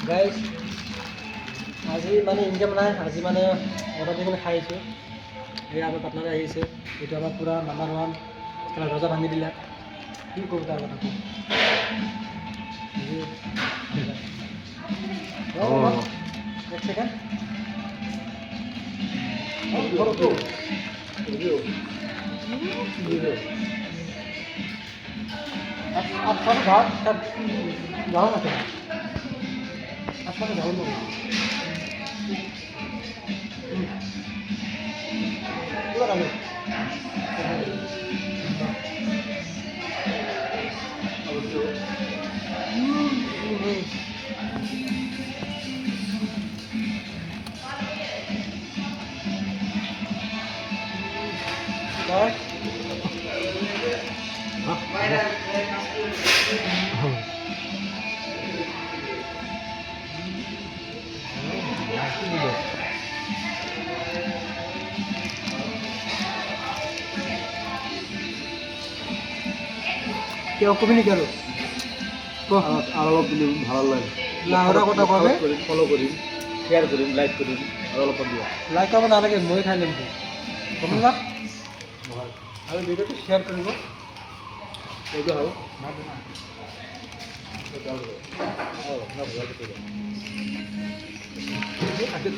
Guys আজি মানে income নাই, আজি মানে অৰ্ডাৰ দি মানে খাই আহিছোঁ। এই আমাৰ পাৰ্টনাৰে আহিছে, এইটো আমাৰ পূৰা নাম্বাৰ ওৱান, কেলা দৰ্জা ভাঙি দিলা, কি কৰোঁ তাৰ কথাটো। এক ছেকেণ্ড आप सब घाट तब जाओ ना क्या आप सब जाओ ना पूरा डालो কেউ কবি নি কেন আর অলপ দিলে ভালো লাগে লাহোরা কথা কবে ফলো করিম শেয়ার করিম লাইক করিম আর অলপ দিয়া লাইক করব নালাগে মই খাই লম কম না আৰু ভিডিঅ'টো শ্বেয়াৰ কৰিব এইটো হও আগে